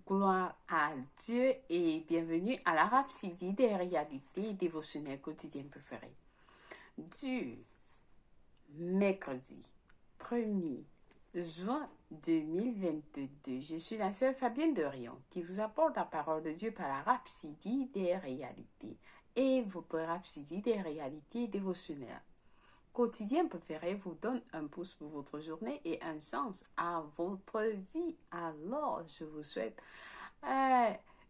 Gloire à Dieu et bienvenue à la Rhapsodie des réalités dévotionnelles quotidiennes préférées. Du mercredi 1er juin 2022, je suis la sœur Fabienne de Rion qui vous apporte la parole de Dieu par la Rhapsodie des réalités et votre Rhapsodie des réalités dévotionnelles. Quotidien préféré vous donne un pouce pour votre journée et un sens à votre vie. Alors, je vous souhaite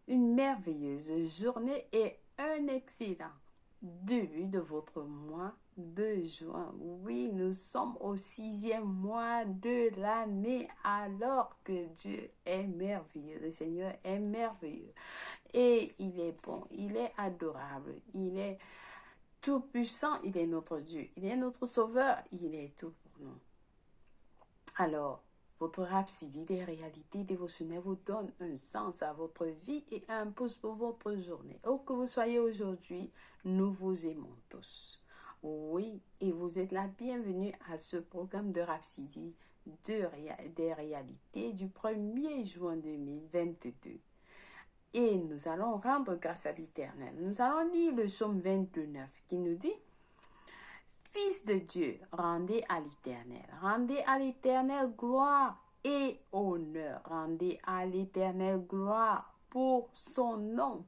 une merveilleuse journée et un excellent début de votre mois de juin. Oui, nous sommes au 6e mois de l'année alors que Dieu est merveilleux. Le Seigneur est merveilleux et il est bon, il est adorable, il est tout-puissant, il est notre Dieu, il est notre Sauveur, il est tout pour nous. Alors, votre Rhapsodie des réalités dévotionnelles vous donne un sens à votre vie et un pouce pour votre journée. Où que vous soyez aujourd'hui, nous vous aimons tous. Oui, et vous êtes la bienvenue à ce programme de Rhapsodie des réalités du 1er juin 2022. Et nous allons rendre grâce à l'Éternel. Nous allons lire le psaume 29 qui nous dit: Fils de Dieu, rendez à l'Éternel gloire et honneur, rendez à l'Éternel gloire pour son nom.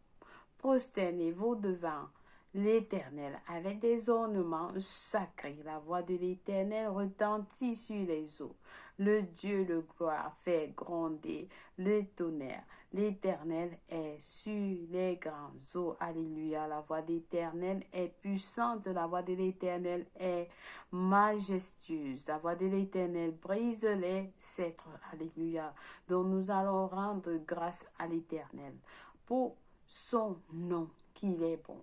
Prosternez-vous devant l'Éternel avec des ornements sacrés. La voix de l'Éternel retentit sur les eaux. Le Dieu de gloire fait gronder le tonnerre. L'Éternel est sur les grands eaux. Alléluia. La voix de l'Éternel est puissante. La voix de l'Éternel est majestueuse. La voix de l'Éternel brise les cèdres. Alléluia. Donc nous allons rendre grâce à l'Éternel pour son nom, qu'il est bon.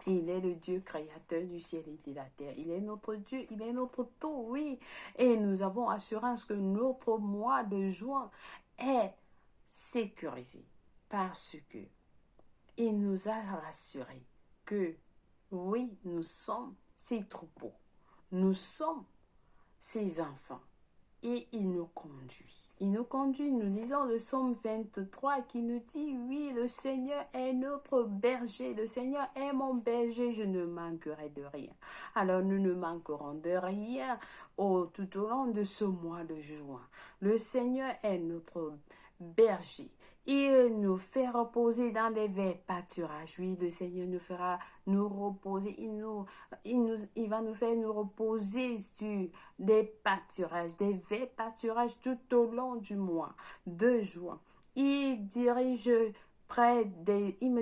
Il est le Dieu créateur du ciel et de la terre. Il est notre Dieu, il est notre tout, oui. Et nous avons assurance que notre mois de juin est sécurisé parce que il nous a rassuré que, oui, nous sommes ses troupeaux. Nous sommes ses enfants. Et il nous conduit. Il nous conduit, nous lisons le psaume 23 qui nous dit: oui, le Seigneur est notre berger, le Seigneur est mon berger, je ne manquerai de rien. Alors nous ne manquerons de rien tout au long de ce mois de juin. Le Seigneur est notre berger. Il nous fait reposer dans des verts pâturages. Oui, le Seigneur nous fera nous reposer. Il va nous faire nous reposer sur des pâturages, des verts pâturages tout au long du mois de juin. Il me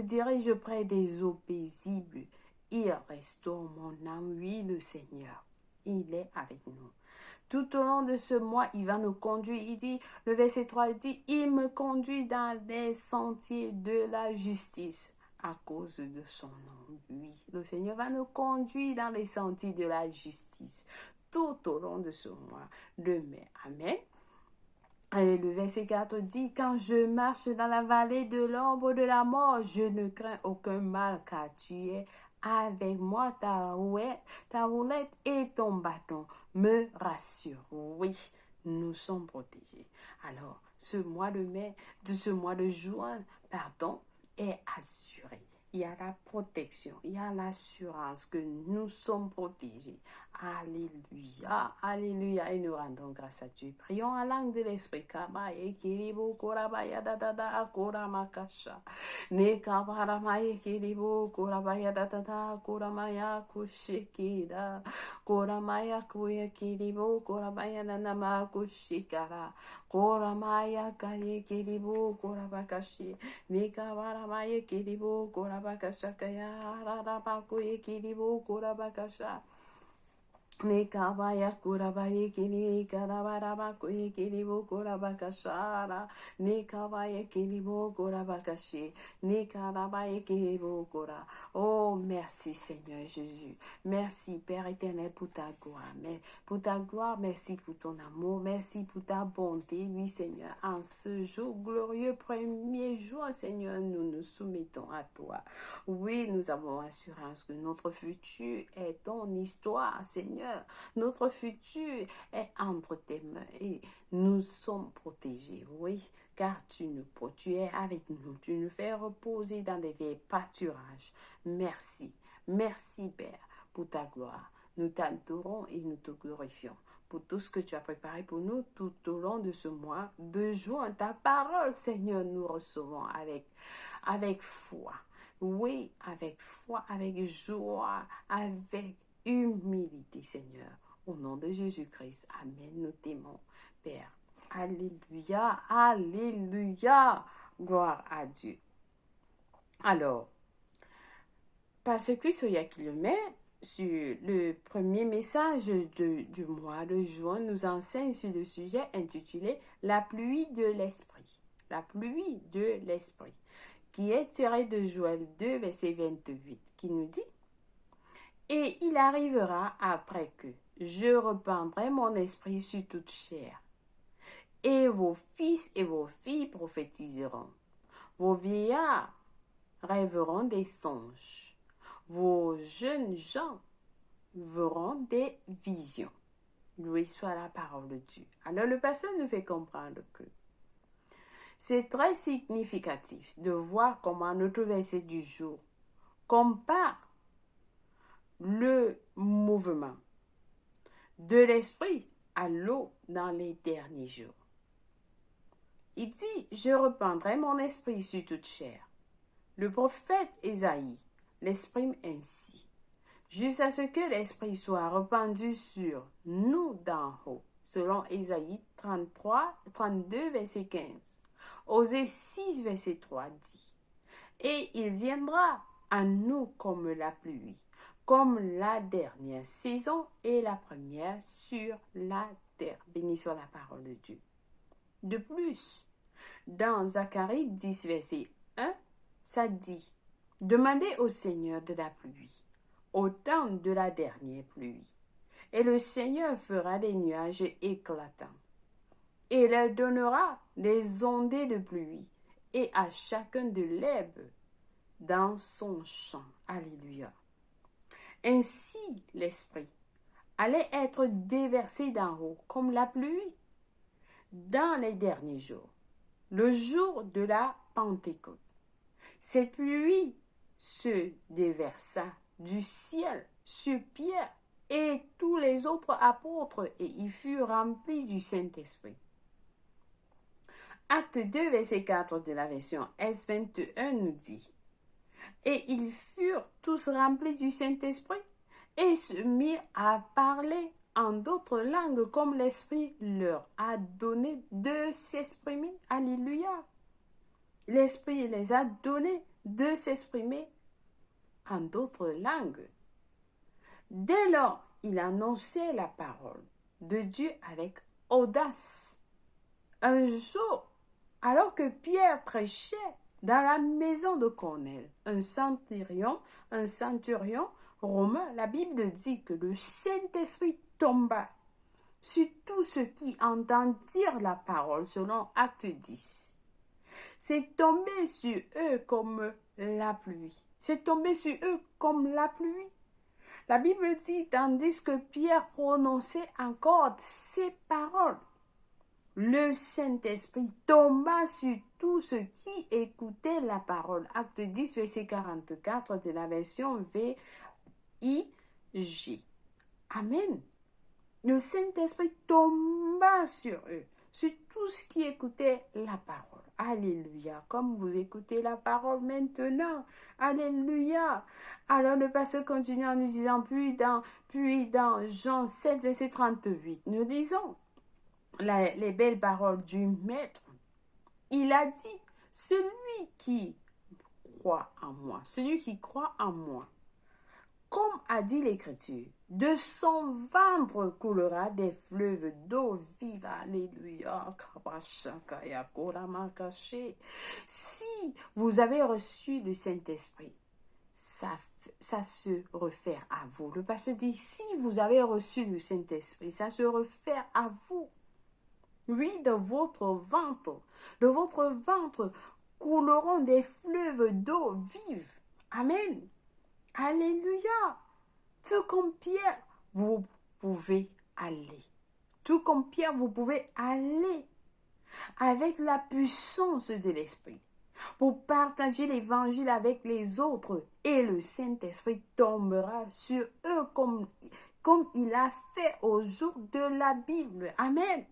dirige près des eaux paisibles. Il restaure mon âme. Oui, le Seigneur, il est avec nous. Tout au long de ce mois, il va nous conduire. Il dit, le verset 3, il dit: il me conduit dans les sentiers de la justice à cause de son nom. Oui, le Seigneur va nous conduire dans les sentiers de la justice tout au long de ce mois de mai. Amen. Et le verset 4 dit: quand je marche dans la vallée de l'ombre de la mort, je ne crains aucun mal, car tu es avec moi, ta roulette et ton bâton me rassurent. Oui, nous sommes protégés. Alors, ce mois de juin, est assuré. Il y a la protection, il y a l'assurance que nous sommes protégés. Alléluia, alléluia. Et nous rendons grâce à Dieu. Prions en langue de l'esprit. Kabaye kiribu korabaya dadada koramakasha. Ne kabaramaye kiribu korabaya dadada koramaya kushikida. Koramaya kuya kiribu korabaya nanama kushikara. Koramaya kaye kiribu korabakashi. Ne kabaramaye kiribu korabakasha kaya. Rarabakuye kiribu korabakasha. Nekabaya kurabaye kini karabaraba kuye kiribu kurabakashara. Nekabaye kiribu kurabakashi. Nekarabaye kiribu kura. Oh, merci Seigneur Jésus. Merci Père éternel pour ta gloire. Mais pour ta gloire, merci pour ton amour. Merci pour ta bonté. Oui Seigneur, en ce jour glorieux 1er juin, Seigneur, nous nous soumettons à toi. Oui, nous avons assurance que notre futur est ton histoire, Seigneur. Seigneur. Notre futur est entre tes mains et nous sommes protégés, oui, car tu es avec nous. Tu nous fais reposer dans des vieilles pâturages. Merci, merci Père, pour ta gloire. Nous t'adorons et nous te glorifions pour tout ce que tu as préparé pour nous tout au long de ce mois de juin. Ta parole, Seigneur, nous recevons avec foi. Oui, avec foi, avec joie, avec humilité, Seigneur. Au nom de Jésus-Christ. Amen. Nous t'aimons, Père. Alléluia, alléluia. Gloire à Dieu. Alors, Pasteur Chris Oyakhilome, sur le premier message du mois de juin, nous enseigne sur le sujet intitulé « La pluie de l'esprit ». La pluie de l'esprit, qui est tiré de Joël 2, verset 28, qui nous dit « Et il arrivera après que je répandrai mon esprit sur toute chair, et vos fils et vos filles prophétiseront, vos vieillards rêveront des songes, vos jeunes gens verront des visions. » Loué soit la parole de Dieu. Alors le pasteur nous fait comprendre que c'est très significatif de voir comment notre verset du jour compare le mouvement de l'esprit à l'eau dans les derniers jours. Il dit « Je répandrai mon esprit sur toute chair ». Le prophète Ésaïe l'exprime ainsi: « Jusqu'à ce que l'esprit soit répandu sur nous d'en haut », selon Ésaïe 32, verset 15. Osée 6, verset 3 dit « Et il viendra à nous comme la pluie, comme la dernière saison et la première sur la terre. » Béni soit la parole de Dieu. De plus, dans Zacharie 10, verset 1, ça dit « Demandez au Seigneur de la pluie, au temps de la dernière pluie, et le Seigneur fera des nuages éclatants, et leur donnera des ondées de pluie, et à chacun de l'herbe dans son champ. » Alléluia. Ainsi, l'Esprit allait être déversé d'en haut comme la pluie dans les derniers jours, le jour de la Pentecôte. Cette pluie se déversa du ciel sur Pierre et tous les autres apôtres, et ils furent remplis du Saint-Esprit. Acte 2, verset 4 de la version S21 nous dit « Et ils furent tous remplis du Saint-Esprit et se mirent à parler en d'autres langues comme l'Esprit leur a donné de s'exprimer. » Alléluia. L'Esprit les a donné de s'exprimer en d'autres langues. Dès lors, il annonçait la parole de Dieu avec audace. Un jour, alors que Pierre prêchait dans la maison de Corneille, un centurion romain, la Bible dit que le Saint-Esprit tomba sur tous ceux qui entendirent la parole, selon Acte 10. C'est tombé sur eux comme la pluie. C'est tombé sur eux comme la pluie. La Bible dit, tandis que Pierre prononçait encore ces paroles, le Saint-Esprit tomba sur tous ceux qui écoutaient la parole. Acte 10, verset 44 de la version VIG. Amen. Le Saint-Esprit tomba sur eux, sur tous qui écoutaient la parole. Alléluia. Comme vous écoutez la parole maintenant. Alléluia. Alors le pasteur continue en nous disant, puis dans Jean 7, verset 38, nous disons les belles paroles du Maître. Il a dit, celui qui croit en moi, comme a dit l'Écriture, de son ventre coulera des fleuves d'eau vive. Alléluia. Si vous avez reçu le Saint-Esprit, ça se réfère à vous. Le pasteur dit, si vous avez reçu le Saint-Esprit, ça se réfère à vous. Oui, de votre ventre couleront des fleuves d'eau vive. Amen. Alléluia. Tout comme Pierre, vous pouvez aller. Tout comme Pierre, vous pouvez aller avec la puissance de l'Esprit pour partager l'évangile avec les autres et le Saint-Esprit tombera sur eux comme il a fait au jour de la Bible. Amen.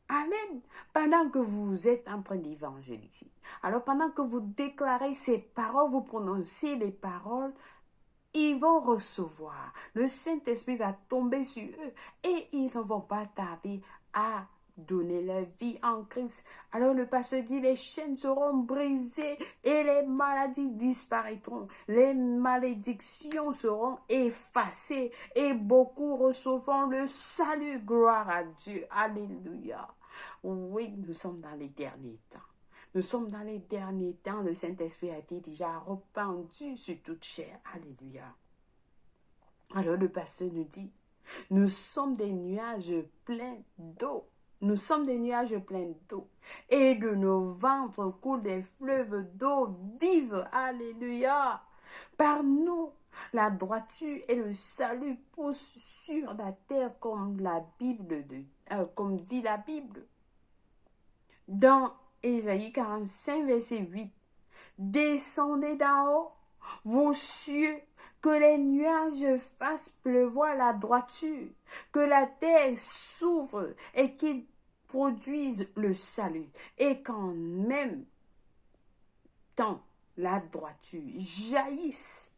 Amen. Pendant que vous êtes en train d'évangéliser, alors pendant que vous déclarez ces paroles, vous prononcez les paroles, ils vont recevoir. Le Saint-Esprit va tomber sur eux et ils ne vont pas tarder à donner leur vie en Christ. Alors le pasteur dit, les chaînes seront brisées et les maladies disparaîtront. Les malédictions seront effacées et beaucoup recevront le salut. Gloire à Dieu. Alléluia. Oui, nous sommes dans les derniers temps. Nous sommes dans les derniers temps. Le Saint-Esprit a été déjà répandu sur toute chair. Alléluia. Alors le pasteur nous dit, nous sommes des nuages pleins d'eau. Nous sommes des nuages pleins d'eau. Et de nos ventres coulent des fleuves d'eau vive. Alléluia. Par nous, la droiture et le salut poussent sur la terre comme dit la Bible. Dans Ésaïe 45, verset 8. Descendez d'en haut, vos cieux, que les nuages fassent pleuvoir la droiture, que la terre s'ouvre et qu'il produise le salut. Et qu'en même temps, la droiture jaillisse.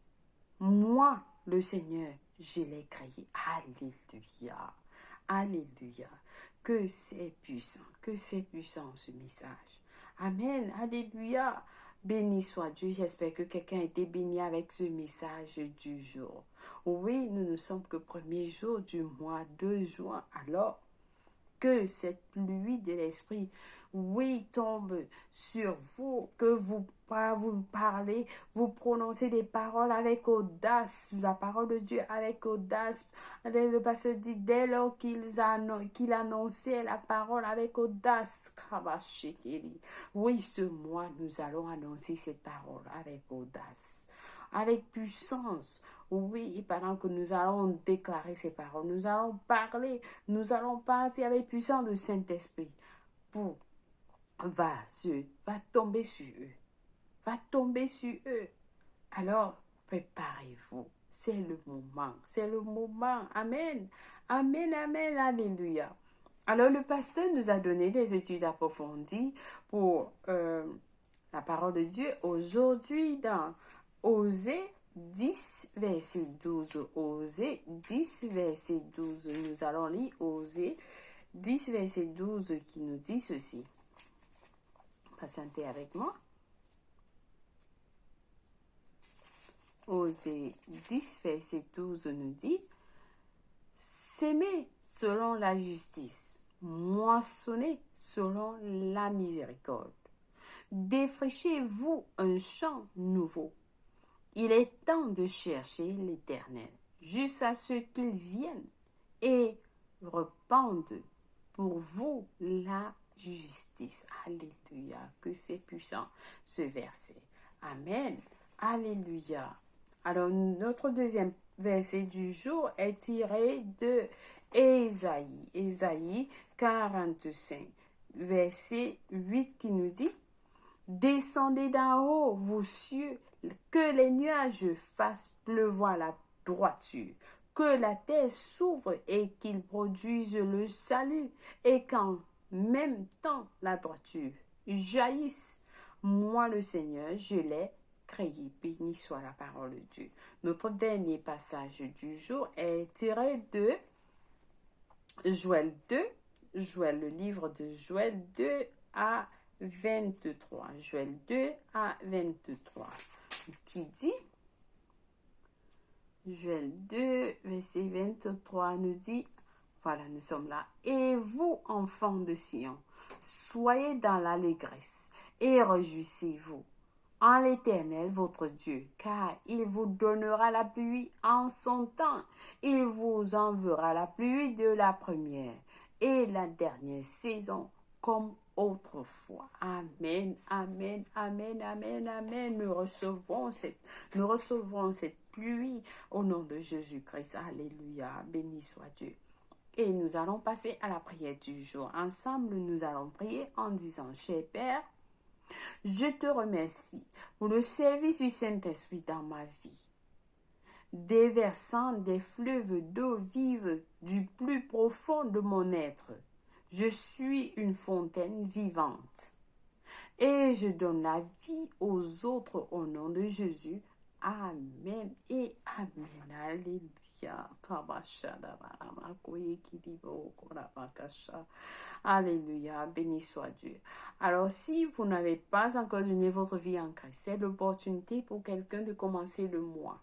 Moi, le Seigneur, je l'ai créé. Alléluia. Alléluia. Que c'est puissant ce message. Amen. Alléluia. Béni soit Dieu. J'espère que quelqu'un a été béni avec ce message du jour. Oui, nous ne sommes que premier jour du mois de juin. Alors, que cette pluie de l'Esprit, oui, tombe sur vous, que vous parlez, vous prononcez des paroles avec audace, la parole de Dieu avec audace. Le pasteur dit, dès lors qu'il annonçait la parole avec audace, oui, ce mois, nous allons annoncer cette parole avec audace, avec puissance. Oui, pendant que nous allons déclarer ces paroles, nous allons partir avec puissance du Saint-Esprit pour va tomber sur eux. Va tomber sur eux. Alors, préparez-vous. C'est le moment. C'est le moment. Amen. Amen, amen, alléluia. Alors, le pasteur nous a donné des études approfondies pour la parole de Dieu aujourd'hui dans Osée 10, verset 12. Osée 10, verset 12. Nous allons lire Osée 10, verset 12 qui nous dit ceci. Patientez avec moi. Osée 10, verset 12 nous dit, s'aimer selon la justice, moissonner selon la miséricorde. Défrichez-vous un champ nouveau. Il est temps de chercher l'Éternel, jusqu'à ce qu'il vienne et répande pour vous la justice. Alléluia, que c'est puissant ce verset. Amen. Alléluia. Alors, notre deuxième verset du jour est tiré de Ésaïe. Ésaïe 45, verset 8 qui nous dit, descendez d'en haut, vos cieux, que les nuages fassent pleuvoir la droiture, que la terre s'ouvre et qu'il produise le salut, et qu'en même temps la droiture jaillisse. Moi, le Seigneur, je l'ai créé. Béni soit la parole de Dieu. Notre dernier passage du jour est tiré de Joël 2, le livre de Joël 2 à 23. Joël 2 à 23. Qui dit, Joël 2, verset 23 nous dit, voilà, nous sommes là. Et vous, enfants de Sion, soyez dans l'allégresse et réjouissez-vous en l'Éternel votre Dieu, car il vous donnera la pluie en son temps. Il vous enverra la pluie de la première et la dernière saison comme autrefois. Amen, amen, amen, amen, amen. Nous recevrons cette pluie au nom de Jésus-Christ. Alléluia, béni soit Dieu. Et nous allons passer à la prière du jour. Ensemble, nous allons prier en disant, cher Père, je te remercie pour le service du Saint-Esprit dans ma vie, déversant des fleuves d'eau vive du plus profond de mon être. Je suis une fontaine vivante et je donne la vie aux autres au nom de Jésus. Amen et amen. Alléluia. Alléluia, béni soit Dieu. Alors, si vous n'avez pas encore donné votre vie en Christ, c'est l'opportunité pour quelqu'un de commencer le mois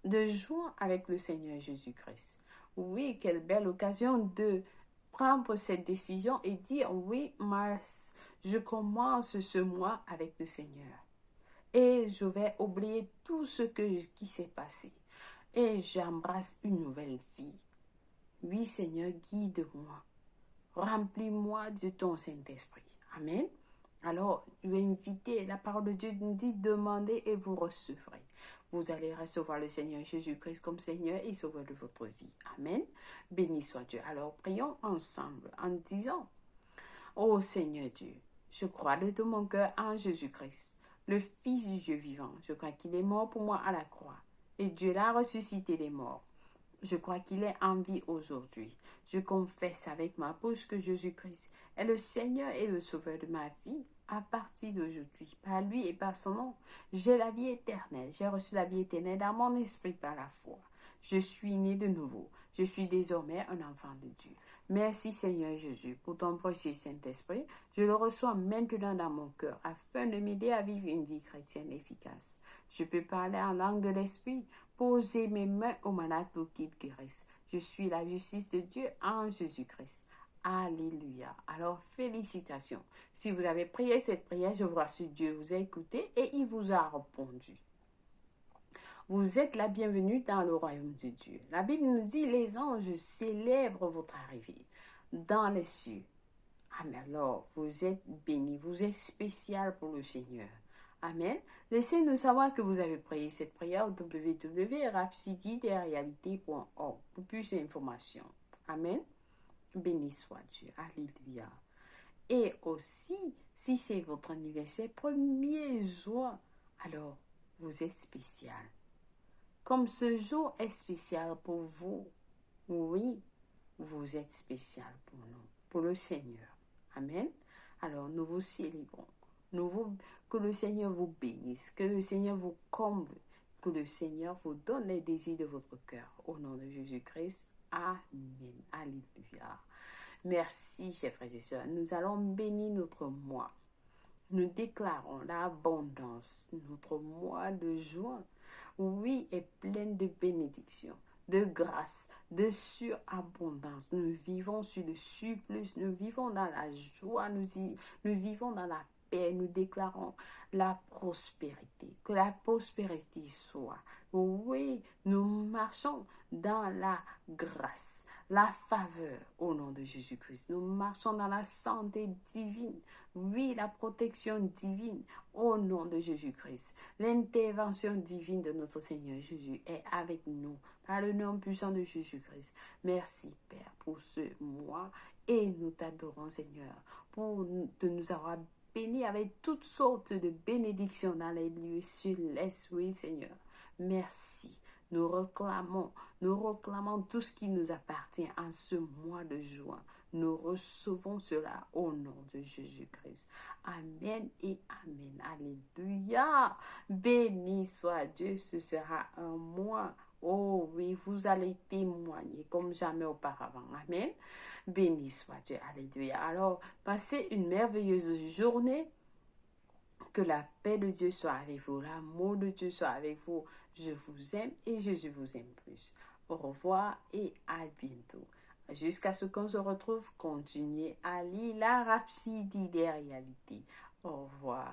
de juin avec le Seigneur Jésus-Christ. Oui, quelle belle occasion de prendre cette décision et dire, oui, je commence ce mois avec le Seigneur. Et je vais oublier tout ce qui s'est passé. Et j'embrasse une nouvelle vie. Oui, Seigneur, guide-moi. Remplis-moi de ton Saint-Esprit. Amen. Alors, je vais inviter, la parole de Dieu nous dit, demandez et vous recevrez. Vous allez recevoir le Seigneur Jésus-Christ comme Seigneur et Sauveur de votre vie. Amen. Béni soit Dieu. Alors, prions ensemble en disant, ô Seigneur Dieu, je crois de tout mon cœur en Jésus-Christ, le Fils du Dieu vivant. Je crois qu'il est mort pour moi à la croix. Et Dieu l'a ressuscité des morts. Je crois qu'il est en vie aujourd'hui. Je confesse avec ma bouche que Jésus-Christ est le Seigneur et le Sauveur de ma vie. À partir d'aujourd'hui, par lui et par son nom, j'ai la vie éternelle. J'ai reçu la vie éternelle dans mon esprit par la foi. Je suis né de nouveau. Je suis désormais un enfant de Dieu. Merci Seigneur Jésus pour ton précieux Saint-Esprit. Je le reçois maintenant dans mon cœur afin de m'aider à vivre une vie chrétienne efficace. Je peux parler en langue de l'Esprit, poser mes mains aux malades pour qu'ils guérissent. Je suis la justice de Dieu en Jésus-Christ. Alléluia. Alors, félicitations. Si vous avez prié cette prière, je vois que Dieu vous a écouté et il vous a répondu. Vous êtes la bienvenue dans le royaume de Dieu. La Bible nous dit, les anges célèbrent votre arrivée dans les cieux. Amen. Alors, vous êtes bénis, vous êtes spécial pour le Seigneur. Amen. Laissez-nous savoir que vous avez prié cette prière au www.rapsididesrealités.org pour plus d'informations. Amen. Béni soit Dieu. Alléluia. Et aussi, si c'est votre anniversaire, 1er juin, alors vous êtes spécial. Comme ce jour est spécial pour vous, oui, vous êtes spécial pour nous, pour le Seigneur. Amen. Alors, nous vous célébrons. Que le Seigneur vous bénisse, que le Seigneur vous comble, que le Seigneur vous donne les désirs de votre cœur. Au nom de Jésus-Christ. Amen. Alléluia. Merci, chers frères et sœurs. Nous allons bénir notre mois. Nous déclarons l'abondance. Notre mois de juin, oui, est plein de bénédictions, de grâce, de surabondance. Nous vivons sur le surplus, nous vivons dans la joie, nous vivons dans la paix. Nous déclarons la prospérité, que la prospérité soit. Oui, nous marchons dans la grâce, la faveur au nom de Jésus-Christ. Nous marchons dans la santé divine. Oui, la protection divine au nom de Jésus-Christ. L'intervention divine de notre Seigneur Jésus est avec nous par le nom puissant de Jésus-Christ. Merci Père pour ce mois et nous t'adorons Seigneur pour de nous avoir bénis avec toutes sortes de bénédictions dans les lieux célestes. Oui Seigneur, merci. Nous réclamons tout ce qui nous appartient en ce mois de juin. Nous recevons cela au nom de Jésus-Christ. Amen et Amen. Alléluia. Béni soit Dieu. Ce sera un mois. Oh oui, vous allez témoigner comme jamais auparavant. Amen. Béni soit Dieu. Alléluia. Alors, passez une merveilleuse journée. Que la paix de Dieu soit avec vous. L'amour de Dieu soit avec vous. Je vous aime et Jésus vous aime plus. Au revoir et à bientôt. Jusqu'à ce qu'on se retrouve, continuez à lire la Rhapsidie des réalités. Au revoir.